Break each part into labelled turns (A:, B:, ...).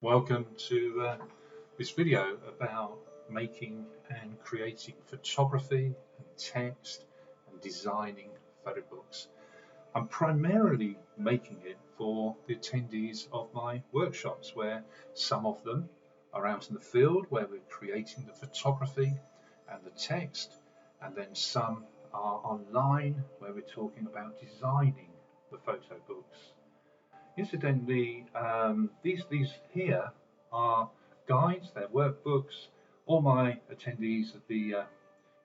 A: Welcome to this video about making and creating photography and text and designing photo books. I'm primarily making it for the attendees of my workshops, where some of them are out in the field where we're creating the photography and the text, and then some are online where we're talking about designing the photo books. Incidentally, these here are guides, they're workbooks. All my attendees at the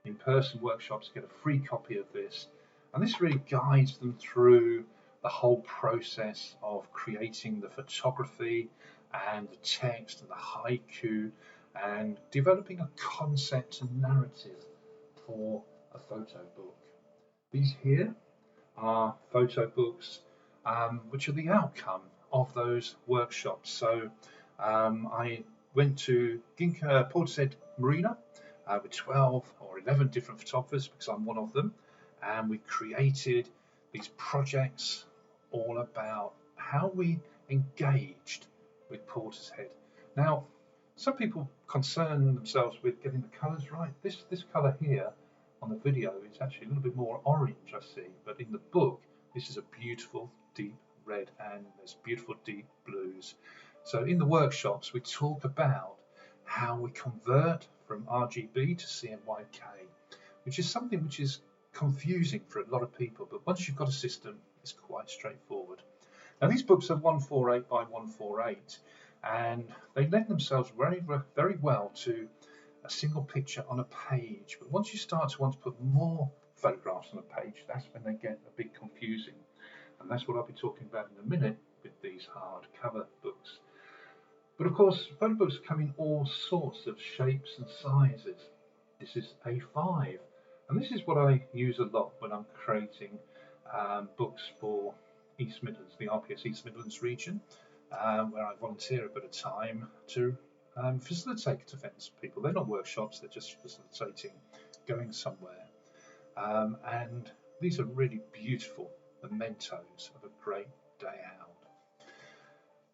A: in-person workshops get a free copy of this, and this really guides them through the whole process of creating the photography and the text and the haiku and developing a concept and narrative for a photo book. These here are photo books which are the outcome of those workshops. So I went to Portishead Marina with 12 or 11 different photographers, because I'm one of them, and we created these projects all about how we engaged with Portishead. Now, some people concern themselves with getting the colours right. This colour here on the video is actually a little bit more orange, I see, but in the book this is a beautiful deep red and there's beautiful deep blues. So in the workshops we talk about how we convert from RGB to CMYK, which is something which is confusing for a lot of people, but once you've got a system it's quite straightforward. Now these books are 148 by 148 and they lend themselves very well to a single picture on a page, but once you start to want to put more photographs on a page, that's when they get a bit confusing, and that's what I'll be talking about in a minute with these hardcover books. But of course photo books come in all sorts of shapes and sizes. This is A5, and this is what I use a lot when I'm creating books for East Midlands, the RPS East Midlands region, where I volunteer a bit of time to facilitate events for people. They're not workshops, they're just facilitating going somewhere. And these are really beautiful mementos of a great day out.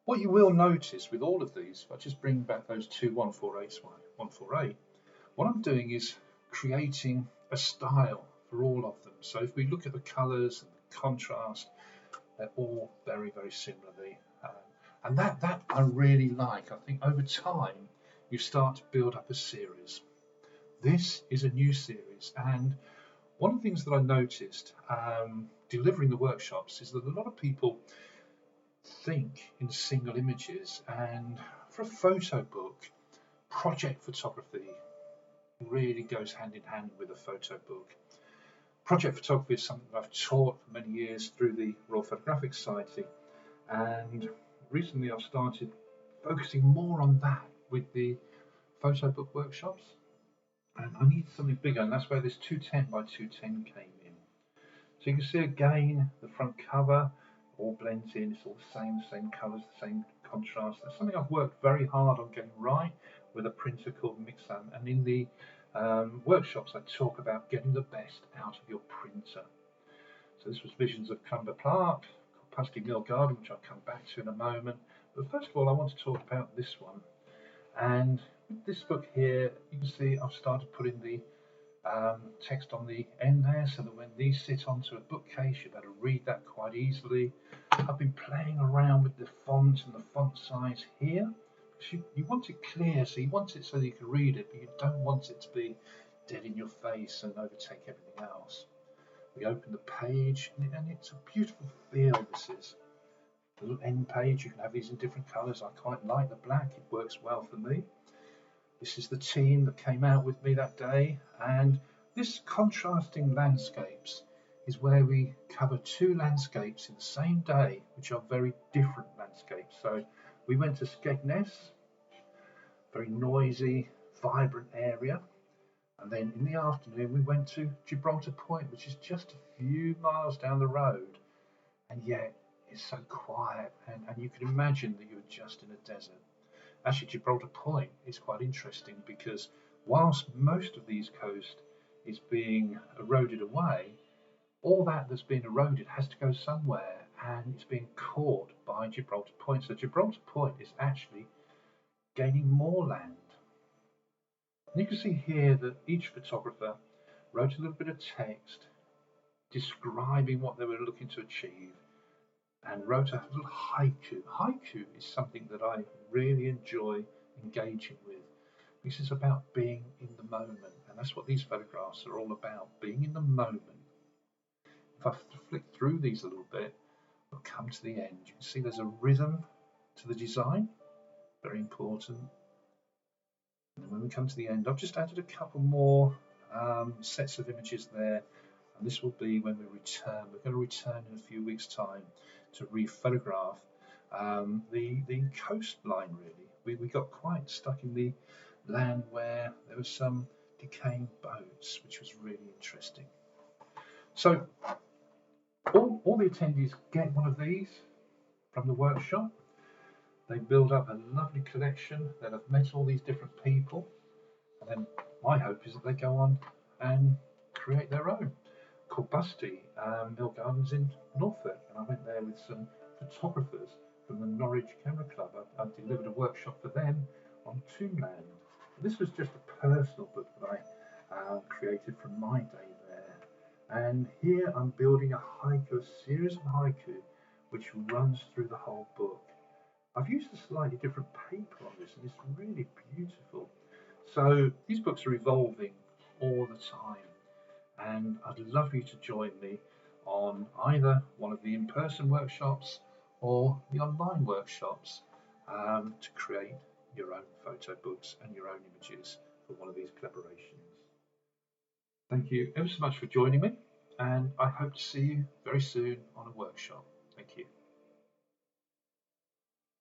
A: What you will notice with all of these, if I just bring back those two 148s, 148, what I'm doing is creating a style for all of them. So if we look at the colours and the contrast, they're all very similarly. And that I really like. I think over time you start to build up a series. This is a new series, and one of the things that I noticed delivering the workshops is that a lot of people think in single images, and for a photo book, project photography really goes hand in hand with a photo book. Project photography is something that I've taught for many years through the Royal Photographic Society, and recently I've started focusing more on that with the photo book workshops, and I need something bigger, and that's where this 210 by 210 came in. So you can see again the front cover all blends in, it's all the same colours, the same contrast. That's something I've worked very hard on getting right with a printer called Mixam, and in the workshops I talk about getting the best out of your printer. So this was Visions of Cumber Park, Pasty Mill Garden, which I'll come back to in a moment. But first of all I want to talk about this one. And with this book here, you can see I've started putting the text on the end there, so that when these sit onto a bookcase you'll be able to read that quite easily. I've been playing around with the font and the font size here, because you want it clear, so you want it so that you can read it, but you don't want it to be dead in your face and overtake everything else. We open the page and it's a beautiful feel. This is a little end page. You can have these in different colours. I quite like the black, it works well for me. This is the team that came out with me that day, and this contrasting landscapes is where we cover two landscapes in the same day which are very different landscapes. So we went to Skegness, very noisy, vibrant area, and then in the afternoon we went to Gibraltar Point, which is just a few miles down the road, and yet it's so quiet, and you can imagine that you're just in a desert. Actually, Gibraltar Point is quite interesting because whilst most of the east coast is being eroded away, all that's been eroded has to go somewhere, and it's being caught by Gibraltar Point. So Gibraltar Point is actually gaining more land. And you can see here that each photographer wrote a little bit of text describing what they were looking to achieve and wrote a little haiku. Haiku is something that I really enjoy engaging with because it's about being in the moment, and that's what these photographs are all about, being in the moment. If I flick through these a little bit, we'll come to the end. You can see there's a rhythm to the design, very important. And when we come to the end, I've just added a couple more sets of images there, and this will be when we return. We're going to return in a few weeks' time to re-photograph the coastline. Really, we got quite stuck in the land where there was some decaying boats, which was really interesting. So all the attendees get one of these from the workshop. They build up a lovely collection. They'll have met all these different people, and then my hope is that they go on and create their own. Called Busty, Mill Gardens in Norfolk, and I went there with some photographers from the Norwich Camera Club. I delivered a workshop for them on Tombland. This was just a personal book that I created from my day there. And here I'm building a haiku, a series of haiku, which runs through the whole book. I've used a slightly different paper on this, and it's really beautiful. So these books are evolving all the time, and I'd love you to join me on either one of the in-person workshops or the online workshops to create your own photo books and your own images for one of these collaborations. Thank you ever so much for joining me, and I hope to see you very soon on a workshop. Thank you.